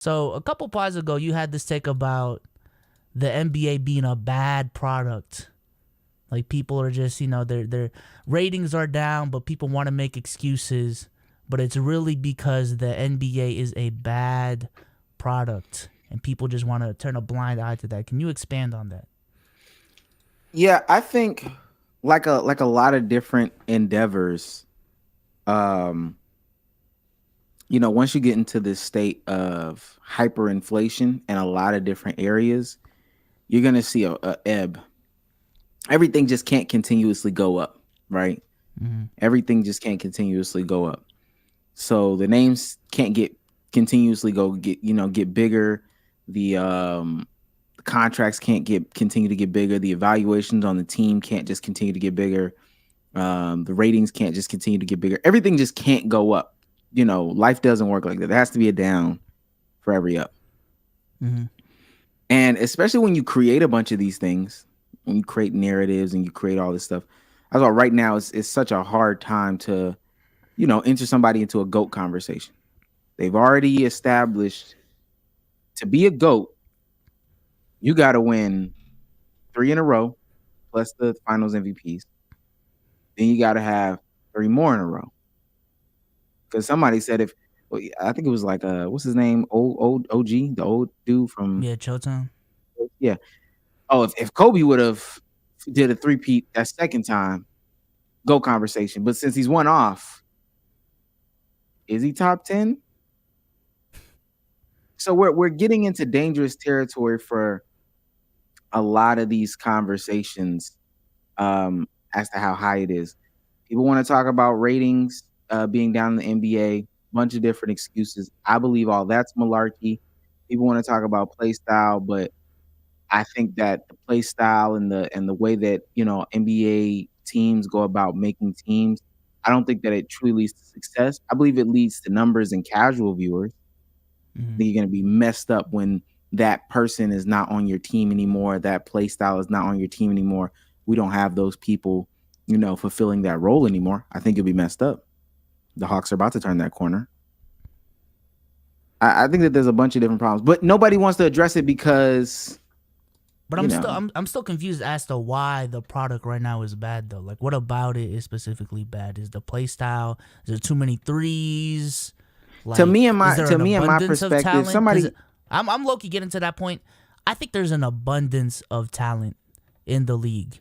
So a couple pods ago, you had this take about the NBA being a bad product. Like people are just, their ratings are down, but people want to make excuses. But it's really because the NBA is a bad product, and people just want to turn a blind eye to that. Can you expand on that? Yeah, I think like a lot of different endeavors, um, once you get into this state of hyperinflation in a lot of different areas, you're gonna see a ebb. Everything just can't continuously go up, right? Mm-hmm. Everything just can't continuously go up. So the names can't get continuously get bigger. The contracts can't get continue to get bigger. The evaluations on the team can't just continue to get bigger. The ratings can't just continue to get bigger. Everything just can't go up. Life doesn't work like that. There has to be a down for every up. Mm-hmm. And especially when you create a bunch of these things, when you create narratives and you create all this stuff, that's why right now it's such a hard time to, enter somebody into a GOAT conversation. They've already established to be a GOAT, you got to win 3 in a row plus the finals MVPs. Then you got to have 3 more in a row. Because somebody said well, I think it was like what's his name, old OG, the old dude from Yeah, Showtime. yeah. Oh, if Kobe would have did a three-peat that second time, GOAT conversation. But since he's one off, is he top 10? So we're getting into dangerous territory for a lot of these conversations, as to how high it is. People want to talk about ratings being down in the NBA, bunch of different excuses. I believe all that's malarkey. People want to talk about play style, but I think that the play style and the way that NBA teams go about making teams, I don't think that it truly leads to success. I believe it leads to numbers and casual viewers. I Mm-hmm. think you're going to be messed up when that person is not on your team anymore. That play style is not on your team anymore. We don't have those people, fulfilling that role anymore. I think you'll be messed up. The Hawks are about to turn that corner. I think that there's a bunch of different problems, but nobody wants to address it because, But you I'm still know, I'm I'm still confused as to why the product right now is bad though. Like what about it is specifically bad? Is the play style? Is there too many threes? to Like me and is my there to an me and my abundance of perspective, talent? Because somebody I'm low key getting to that point. I think there's an abundance of talent in the league,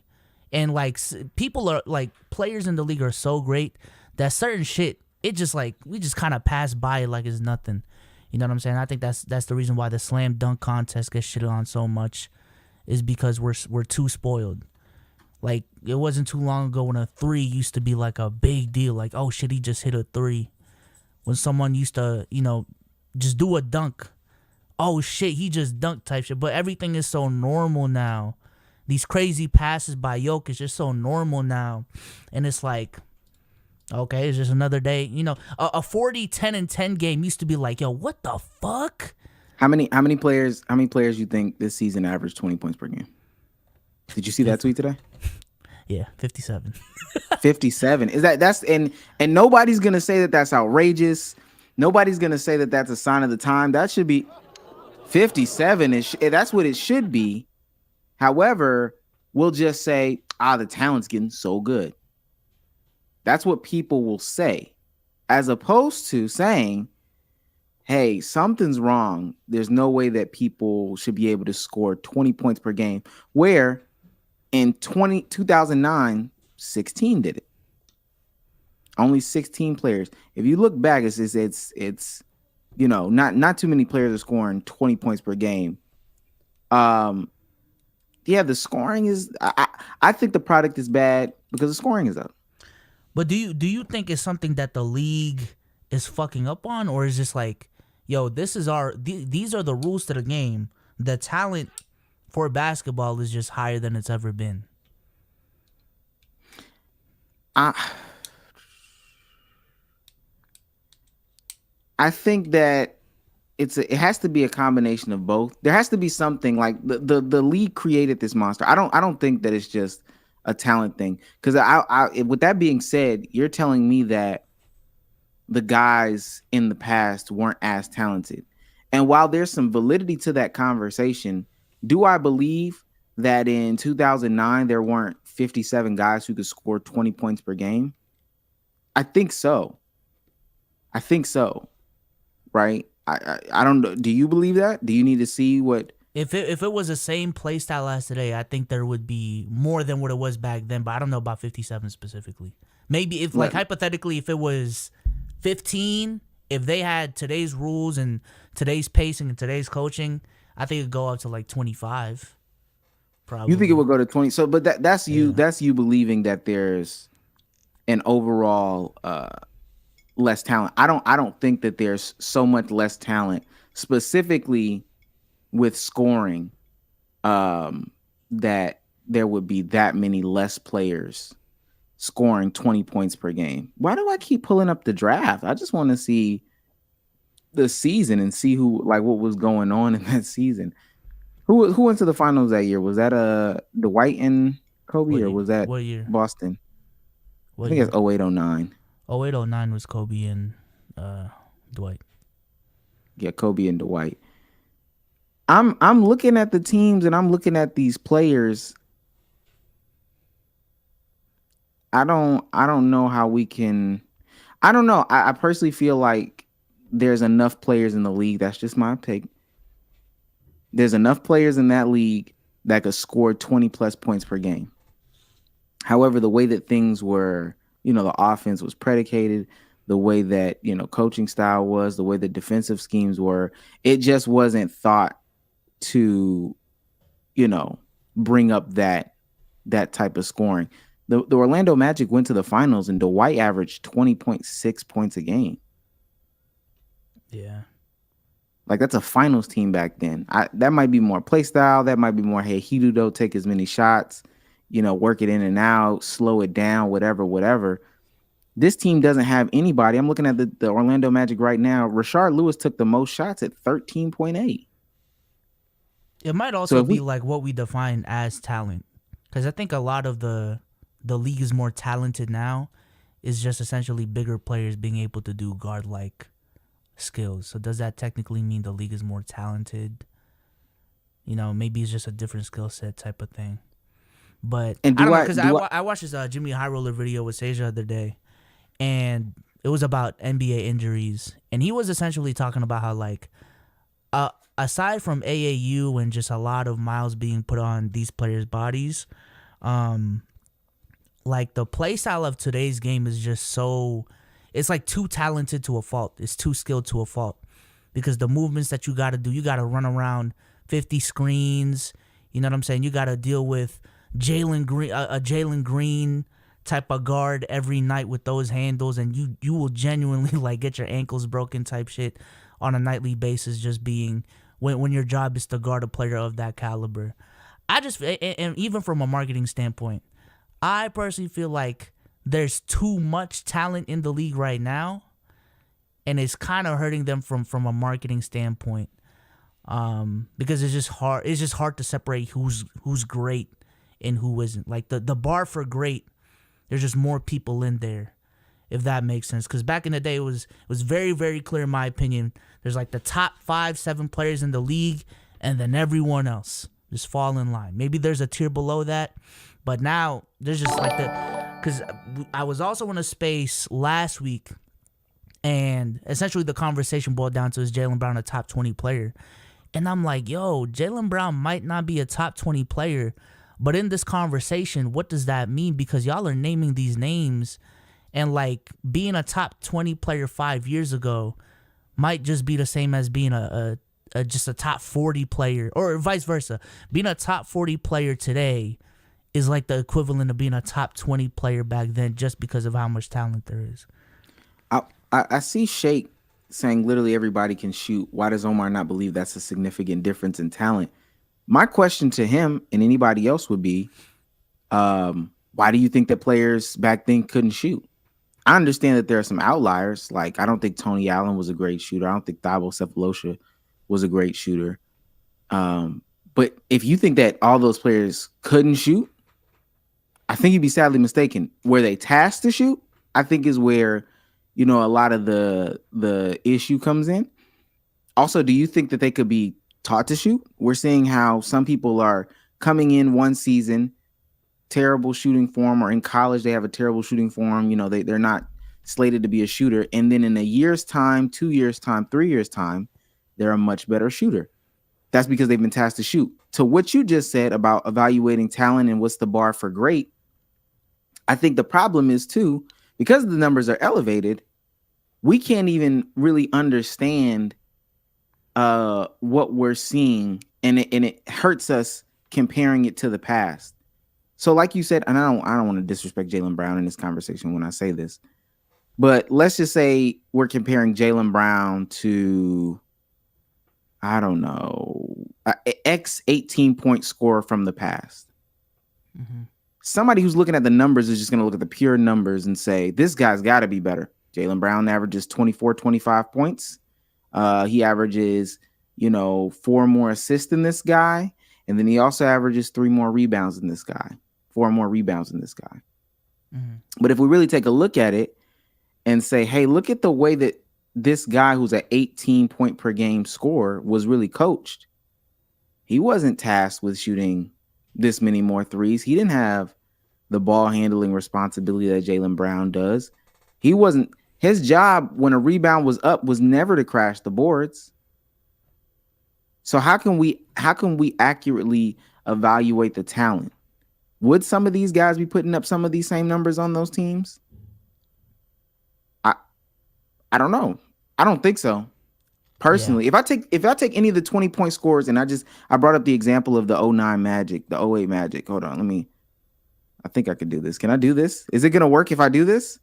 and like people are like players in the league are so great that certain shit it just like we just kind of pass by it like it's nothing. You know what I'm saying? I think that's the reason why the slam dunk contest gets shitted on so much is because we're too spoiled. Like it wasn't too long ago when a three used to be like a big deal. Like oh shit, he just hit a three. When someone used to just do a dunk. Oh shit, he just dunked type shit. But everything is so normal now. These crazy passes by Jokic is just so normal now, and it's like. Okay, it's just another day. A 40, 10, and 10 game used to be like, yo, what the fuck? how many players you think this season averaged 20 points per game? Did you see that tweet today? Yeah, 57. 57. Is that's and nobody's going to say that that's outrageous. Nobody's going to say that that's a sign of the time. That should be 57 is that's what it should be. However, we'll just say, the talent's getting so good. That's what people will say, as opposed to saying, hey, something's wrong. There's no way that people should be able to score 20 points per game, where in 2009, 16 did it. Only 16 players. If you look back, it's not too many players are scoring 20 points per game. Yeah, the scoring is. I think the product is bad because the scoring is up. But do you think it's something that the league is fucking up on, or is just like, yo, this is these are the rules to the game. The talent for basketball is just higher than it's ever been. I I think that it has to be a combination of both. There has to be something like the league created this monster. I don't think that it's just a talent thing. Because with that being said, you're telling me that the guys in the past weren't as talented. And while there's some validity to that conversation, do I believe that in 2009 there weren't 57 guys who could score 20 points per game? I think so. Right? I don't know. Do you believe that? Do you need to see what? If it was the same play style as today, I think there would be more than what it was back then. But I don't know about 57 specifically. Maybe if like hypothetically, if it was 15, if they had today's rules and today's pacing and today's coaching, I think it'd go up to like 25. Probably. You think it would go to 20? So, but that's you. Yeah. That's you believing that there's an overall less talent. I don't think that there's so much less talent specifically with scoring that there would be that many less players scoring 20 points per game. Why do I keep pulling up the draft? I just want to see the season and see who, like, what was going on in that season. Who went to the finals that year? Was that Dwight and Kobe, or was that what year? Boston? I think it's 08-09. 08-09 was Kobe and Dwight. Yeah, Kobe and Dwight. I'm looking at the teams and I'm looking at these players. I don't know how we can. I don't know. I personally feel like there's enough players in the league. That's just my take. There's enough players in that league that could score 20 plus points per game. However, the way that things were, the offense was predicated, the way that, coaching style was, the way the defensive schemes were, it just wasn't thought to, bring up that type of scoring. The Orlando Magic went to the finals and Dwight averaged 20.6 points a game. Yeah. Like, that's a finals team back then. That might be more play style. That might be more, hey, Hedo don't take as many shots, work it in and out, slow it down, whatever. This team doesn't have anybody. I'm looking at the Orlando Magic right now. Rashard Lewis took the most shots at 13.8. It might also be like what we define as talent. Because I think a lot of the league is more talented now. Is just essentially bigger players being able to do guard-like skills. So does that technically mean the league is more talented? Maybe it's just a different skill set type of thing. But I don't know, because I watched this Jimmy High Roller video with Sage the other day, and it was about NBA injuries, and he was essentially talking about how, like, aside from AAU and just a lot of miles being put on these players' bodies, like, the play style of today's game is just so, it's like too talented to a fault. It's too skilled to a fault, because the movements that you got to do, you got to run around 50 screens. You know what I'm saying? You got to deal with Jalen Green, a Jalen Green type of guard every night with those handles, and you will genuinely like get your ankles broken type shit on a nightly basis, just being when your job is to guard a player of that caliber. And even from a marketing standpoint, I personally feel like there's too much talent in the league right now, and it's kind of hurting them from a marketing standpoint, because it's just hard. It's just hard to separate who's great and who isn't. Like, the bar for great, there's just more people in there, if that makes sense. Because back in the day, it was very, very clear, in my opinion. There's like the top 5-7 players in the league, and then everyone else just fall in line. Maybe there's a tier below that, but now there's just like because I was also in a space last week, and essentially the conversation boiled down to, is Jaylen Brown a top 20 player? And I'm like, yo, Jaylen Brown might not be a top 20 player, but in this conversation, what does that mean? Because y'all are naming these names, and like being a top 20 player 5 years ago might just be the same as being just a top 40 player, or vice versa. Being a top 40 player today is like the equivalent of being a top 20 player back then, just because of how much talent there is. I see Shake saying literally everybody can shoot. Why does Omar not believe that's a significant difference in talent? My question to him and anybody else would be, why do you think that players back then couldn't shoot? I understand that there are some outliers. Like, I don't think Tony Allen was a great shooter. I don't think Thabo Sefolosha was a great shooter. But if you think that all those players couldn't shoot, I think you'd be sadly mistaken. Were they tasked to shoot? I think is where, a lot of the issue comes in. Also, do you think that they could be taught to shoot? We're seeing how some people are coming in one season, terrible shooting form, or in college they have a terrible shooting form. You know, they're not slated to be a shooter, and then in a year's time, 2 years time, 3 years time, they're a much better shooter. That's because they've been tasked to shoot. To what you just said about evaluating talent and what's the bar for great, I think the problem is too, because the numbers are elevated, we can't even really understand what we're seeing, and it hurts us comparing it to the past. So like you said, and I don't want to disrespect Jaylen Brown in this conversation when I say this, but let's just say we're comparing Jaylen Brown to, I don't know, X 18-point scorer from the past. Mm-hmm. Somebody who's looking at the numbers is just going to look at the pure numbers and say, this guy's got to be better. Jaylen Brown averages 24, 25 points. He averages, 4 more assists than this guy. And then he also averages 3 more rebounds than this guy, 4 more rebounds than this guy. Mm-hmm. But if we really take a look at it and say, hey, look at the way that this guy who's an 18-point per game scorer was really coached. He wasn't tasked with shooting this many more threes. He didn't have the ball handling responsibility that Jaylen Brown does. His job when a rebound was up was never to crash the boards. So how can we accurately evaluate the talent? Would some of these guys be putting up some of these same numbers on those teams? I don't know. I don't think so. Personally, yeah. If I take any of the 20-point scores, and I brought up the example of the 09 Magic, the 08 Magic. Hold on, I think I could do this. Can I do this? Is it gonna work if I do this?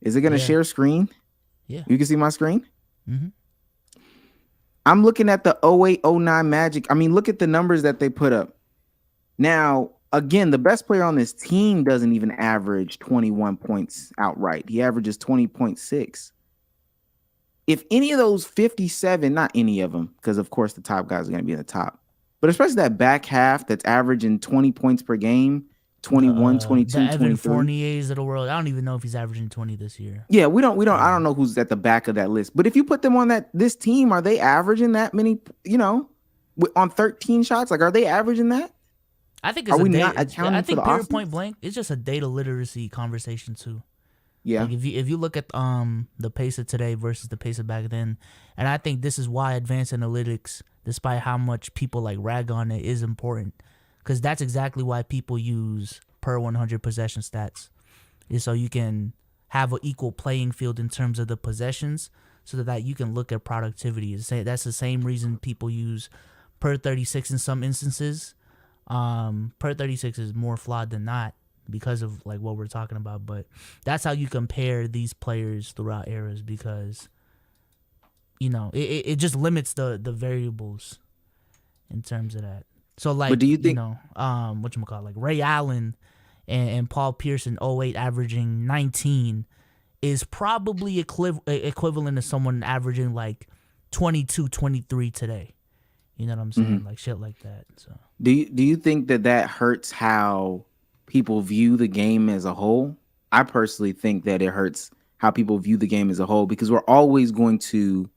Is it gonna share screen? Yeah. You can see my screen? Mm-hmm. I'm looking at the 08, 09 Magic. Look at the numbers that they put up. Now, again, the best player on this team doesn't even average 21 points outright. He averages 20.6. If any of those 57, not any of them, because of course the top guys are going to be in the top, but especially that back half that's averaging 20 points per game, 21, 22, the Evan 23. Fourniers of the world. I don't even know if he's averaging 20 this year. Yeah, I don't know who's at the back of that list. But if you put them on this team, are they averaging that many, on 13 shots? Like, are they averaging that? I think it's not accounting for the offense? Point blank, it's just a data literacy conversation too. Yeah. Like if you look at the pace of today versus the pace of back then, and I think this is why advanced analytics, despite how much people like rag on it, is important, because that's exactly why people use per 100 possession stats, is so you can have an equal playing field in terms of the possessions, so that you can look at productivity. That's the same reason people use per 36 in some instances. Per 36 is more flawed than not, because of like what we're talking about, but that's how you compare these players throughout eras, because it just limits the variables in terms of that. So like, but do you think whatchamacallit, like Ray Allen and Paul Pierce in 08 averaging 19 is probably equivalent to someone averaging like 22, 23 today. You know what I'm saying? Mm-hmm. Like shit like that. So do you think that hurts how people view the game as a whole? I personally think that it hurts how people view the game as a whole, because we're always going to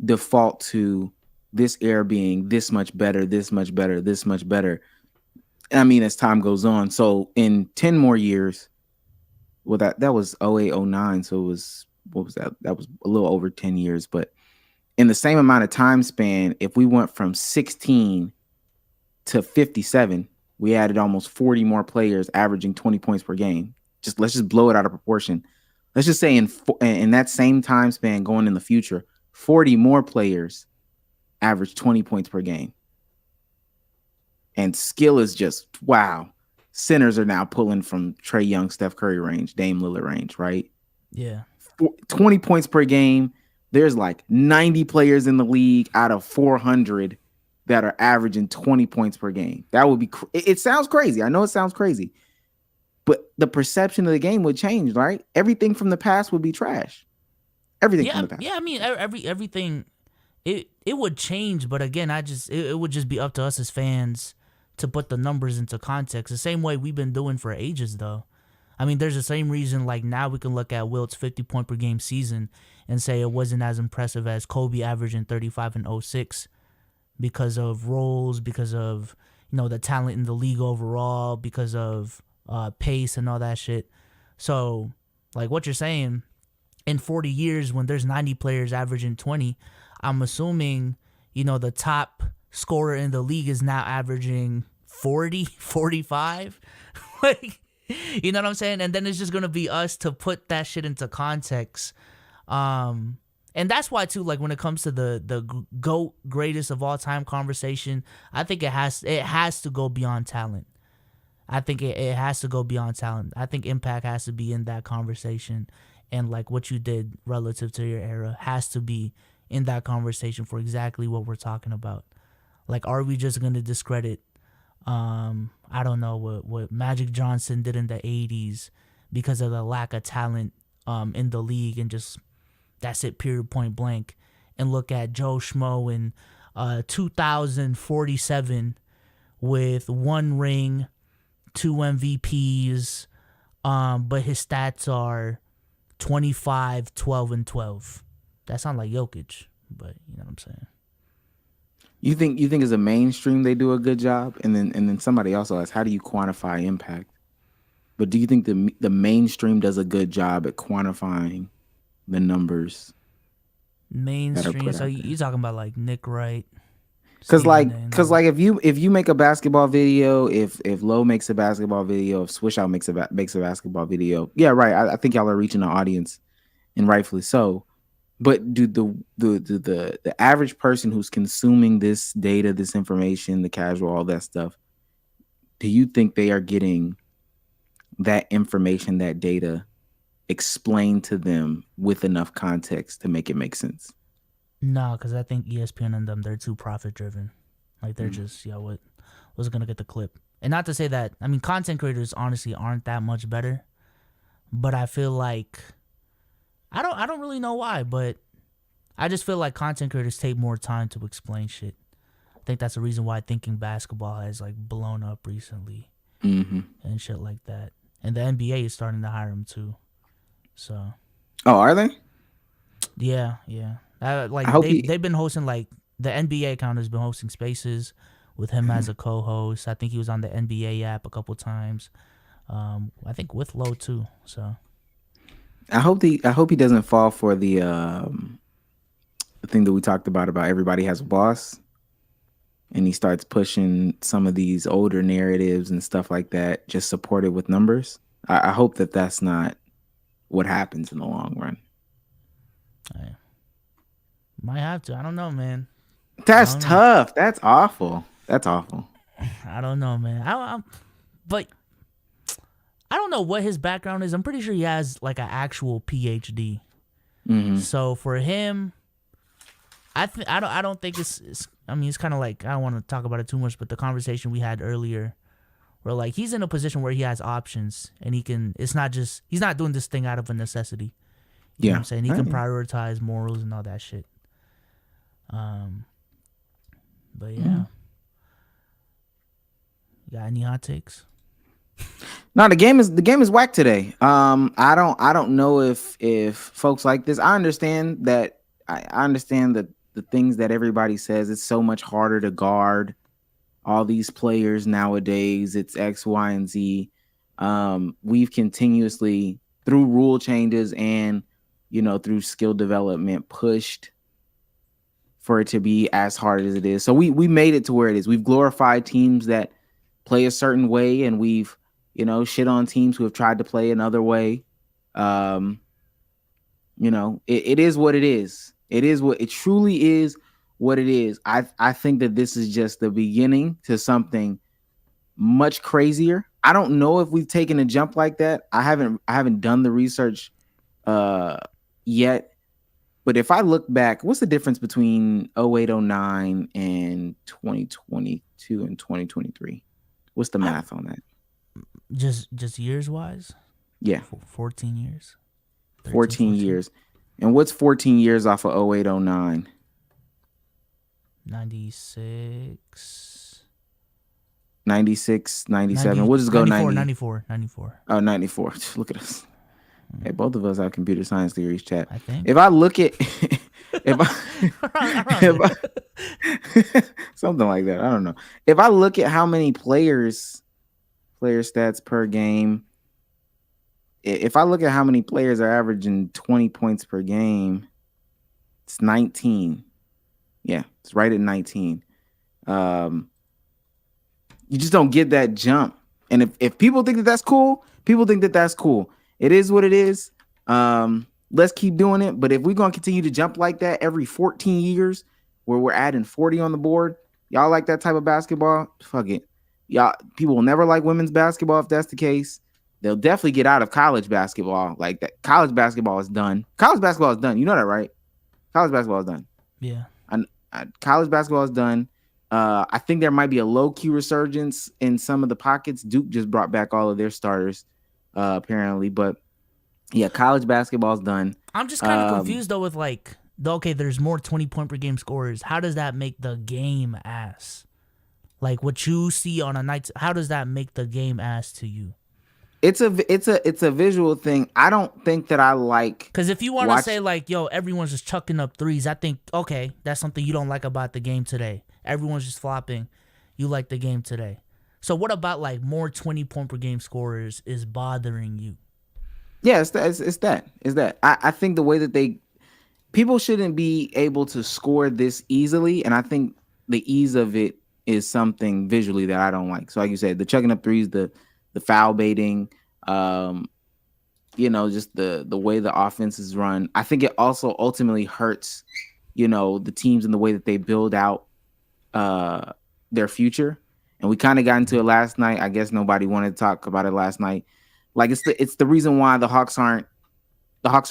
default to this era being this much better, this much better, this much better. As time goes on. So in 10 more years, well, that was 08, 09. So it was, what was that? That was a little over 10 years. But in the same amount of time span, if we went from 16 to 57, we added almost 40 more players averaging 20 points per game. Let's just blow it out of proportion. Let's just say in that same time span going in the future, 40 more players average 20 points per game. And skill is just, wow. Centers are now pulling from Trae Young, Steph Curry range, Dame Lillard range, right? Yeah. 20 points per game. There's like 90 players in the league out of 400 that are averaging 20 points per game. That would be, it sounds crazy. I know it sounds crazy, but the perception of the game would change, right? Everything from the past would be trash. Everything from the past. Yeah, everything, it would change, but again, it would just be up to us as fans to put the numbers into context, the same way we've been doing for ages, though. I mean, there's the same reason, like, now we can look at Wilt's 50-point per game season and say it wasn't as impressive as Kobe averaging 35 and '06 because of roles, because of, the talent in the league overall, because of pace and all that shit. So, like, what you're saying, in 40 years, when there's 90 players averaging 20, I'm assuming, the top scorer in the league is now averaging 40, 45. Like, you know what I'm saying? And then it's just going to be us to put that shit into context. And that's why, too, like, when it comes to the GOAT greatest of all time conversation, I think it has to go beyond talent. I think it has to go beyond talent. I think impact has to be in that conversation. And, like, what you did relative to your era has to be in that conversation for exactly what we're talking about. Like, are we just going to discredit, I don't know, what Magic Johnson did in the 80s because of the lack of talent in the league, and just, that's it, period, point blank, and look at Joe Schmo in 2047 with 1 ring, 2 MVPs, but his stats are 25, 12, and 12. That sounds like Jokic, but you know what I'm saying. You think as a mainstream they do a good job, and then somebody also asks, how do you quantify impact? But do you think the mainstream does a good job at quantifying the numbers? Mainstream. So you talking about like Nick Wright? Because if you make a basketball video, if Lowe makes a basketball video, if Swish Out makes a basketball video, yeah, right. I think y'all are reaching the audience, and rightfully so. But do the average person who's consuming this data, this information, the casual, all that stuff, do you think they are getting that information, that data, explained to them with enough context to make it make sense? No, because I think ESPN and them, they're too profit driven. Like, they're just, what's gonna get the clip? And not to say that, I mean, content creators honestly aren't that much better, but I feel like I don't really know why, but I just feel like content creators take more time to explain shit. I think that's the reason why Thinking Basketball has like blown up recently and shit like that. And the NBA is starting to hire him too. So. Oh, are they? Yeah. They've been hosting, like, the NBA account has been hosting spaces with him as a co-host. I think he was on the NBA app a couple times. I think with Lowe too. So. I hope he doesn't fall for the thing that we talked about everybody has a boss, and he starts pushing some of these older narratives and stuff like that, just supported with numbers. I hope that that's not what happens in the long run. Might have to. I don't know, man. That's tough. That's awful. I don't know, man. But I don't know what his background is. I'm pretty sure he has like an actual PhD. So for him, I don't think it's. I mean, it's kind of like, I don't want to talk about it too much, but the conversation we had earlier, where like he's in a position where he has options and he can. It's not just, he's not doing this thing out of a necessity. You know what I'm saying? He can prioritize morals and all that shit. But yeah. You got any hot takes? No, the game is whack today. I don't know if folks like this. I understand that the things that everybody says, it's so much harder to guard all these players nowadays. It's X, Y, and Z. We've continuously, through rule changes and through skill development, pushed for it to be as hard as it is. So we made it to where it is. We've glorified teams that play a certain way, and we've shit on teams who have tried to play another way. It is what it is. It truly is what it is. I think that this is just the beginning to something much crazier. I don't know if we've taken a jump like that. I haven't done the research yet. But if I look back, what's the difference between 0809 and 2022 and 2023? What's the math on that? Just years wise? Yeah. 14 years. 14 years. And what's 14 years off of 0809? 96. 96, 97. 90, We'll just go 94, 90. 94, 94. Oh, 94. Look at us. Hey, both of us have computer science theories, chat. I think. If I look at if Around something like that, I don't know. If I look at how many player stats per game, if I look at how many players are averaging 20 points per game, it's 19. Yeah, it's right at 19. You just don't get that jump. And if people think that that's cool, people think that that's cool. It is what it is. Let's keep doing it. But if we're going to continue to jump like that every 14 years, where we're adding 40 on the board, y'all like that type of basketball? Fuck it. Y'all, people will never like women's basketball if that's the case. They'll definitely get out of college basketball. Like that, college basketball is done. College basketball is done. You know that, right? College basketball is done. Yeah. College basketball is done. I think there might be a low-key resurgence in some of the pockets. Duke just brought back all of their starters, apparently. But, yeah, college basketball is done. I'm just kind of confused, though, with, like, okay, there's more 20-point-per-game scorers. How does that make the game ass? Like, what you see on a night, how does that make the game ass to you? It's a visual thing. I don't think that I like. Because if you want to say like, yo, everyone's just chucking up threes, I think okay, that's something you don't like about the game today. Everyone's just flopping. You like the game today. So what about like more 20-point per game scorers is bothering you? Yeah, it's that. I think the way that people shouldn't be able to score this easily, and I think the ease of it is something visually that I don't like. So like you said, the chucking up threes, the foul baiting, just the way the offense is run. I think it also ultimately hurts, the teams in the way that they build out their future. And we kind of got into it last night. I guess nobody wanted to talk about it last night. Like it's the reason why the Hawks are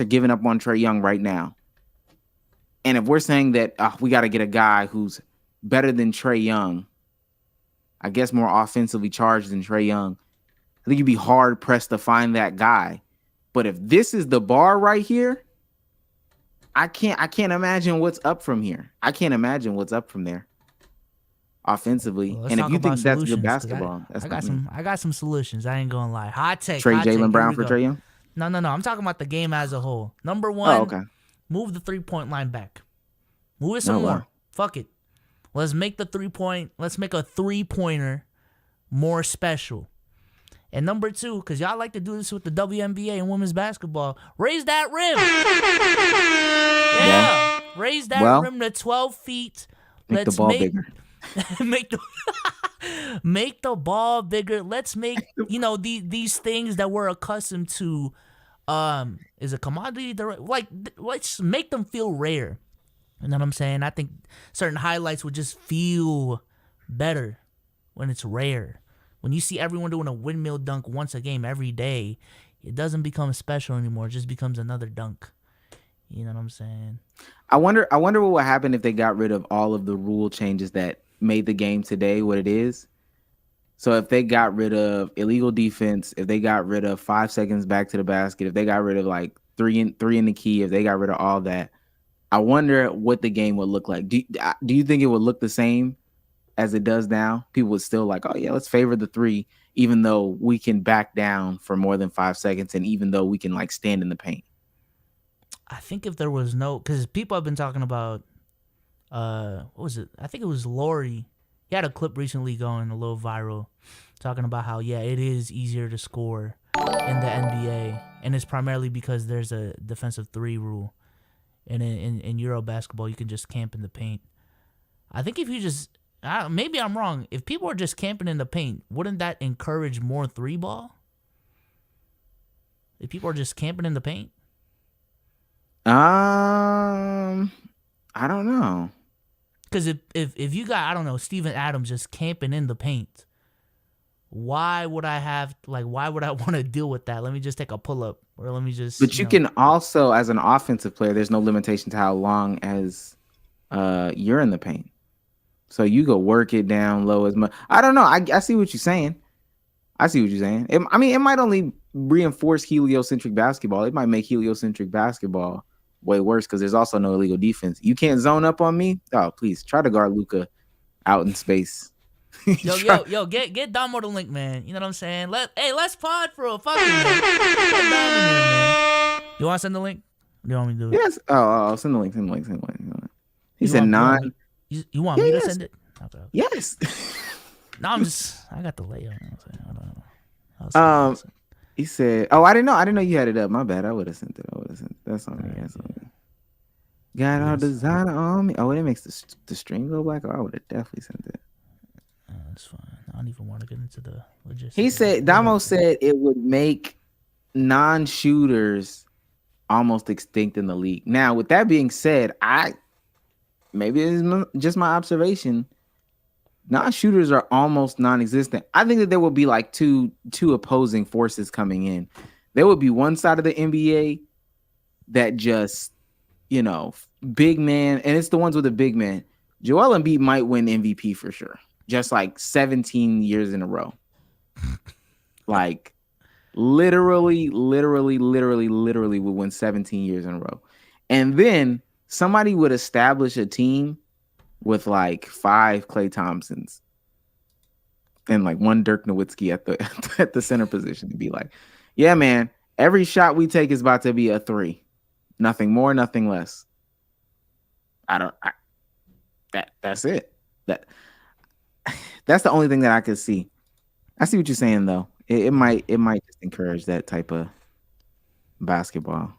giving up on Trae Young right now. And if we're saying that we got to get a guy who's better than Trae Young, I guess more offensively charged than Trae Young, I think you'd be hard pressed to find that guy. But if this is the bar right here, I can't imagine what's up from here. I can't imagine what's up from there offensively. Well, and if you think that's good basketball, I got some solutions. I ain't gonna lie. Hot take. Trade Jaylen Brown for Trae Young? No. I'm talking about the game as a whole. Number one, okay. Move the 3-point line back. Move it some more. Fuck it. Let's make a 3-pointer more special. And number two, because y'all like to do this with the WNBA and women's basketball, raise that rim. Yeah. Raise that rim to 12 feet. Make the ball bigger. make the ball bigger. Let's make, these things that we're accustomed to, is a commodity. Like, let's make them feel rare. You know what I'm saying? I think certain highlights would just feel better when it's rare. When you see everyone doing a windmill dunk once a game every day, it doesn't become special anymore. It just becomes another dunk. You know what I'm saying? I wonder what would happen if they got rid of all of the rule changes that made the game today what it is. So if they got rid of illegal defense, if they got rid of 5 seconds back to the basket, if they got rid of like three in the key, if they got rid of all that, I wonder what the game would look like. Do you think it would look the same as it does now? People would still like, oh yeah, let's favor the three, even though we can back down for more than 5 seconds, and even though we can like stand in the paint. I think if there was because people have been talking about, what was it? I think it was Laurie. He had a clip recently going a little viral, talking about how it is easier to score in the NBA, and it's primarily because there's a defensive 3 rule, and in Euro basketball you can just camp in the paint. I think if you just maybe I'm wrong. If people are just camping in the paint, wouldn't that encourage more 3-ball? If people are just camping in the paint? I don't know. Because if you got, I don't know, Steven Adams just camping in the paint, why would I want to deal with that? Let me just take a pull-up, or let me just... But you can also, as an offensive player, there's no limitation to how long as you're in the paint. So you go work it down low as much. I don't know. I see what you're saying. It might only reinforce heliocentric basketball. It might make heliocentric basketball way worse because there's also no illegal defense. You can't zone up on me. Oh, please try to guard Luka out in space. Yo, get Damo the link, man. You know what I'm saying? Let's pod for a fucking man. Get Dom in here, man. You want to send the link? Or do you want me to do it? Yes. Oh, send the link. Send the link. Send the link. He said You 9. You want me to send it? Okay. Yes. No, I got the layout. I'll send it. He said, "Oh, I didn't know you had it up. My bad. I would have sent it. That's on me. That's on me. Got all designer on me. Oh, it makes the string go black. Oh, I would have definitely sent it. That's fine. I don't even want to get into the logistics. He said, Damo said it would make non-shooters almost extinct in the league. Now, with that being said, maybe it's just my observation. Non-shooters are almost non-existent. I think that there will be like two opposing forces coming in. There would be one side of the NBA that just, big man, and it's the ones with the big man. Joel Embiid might win MVP for sure. Just like 17 years in a row. Like literally would win 17 years in a row. And then somebody would establish a team with like 5 Klay Thompsons and like 1 Dirk Nowitzki at the center position to be like, yeah, man, every shot we take is about to be a 3. Nothing more, nothing less. That's it. That's the only thing that I could see. I see what you're saying though. It might just encourage that type of basketball.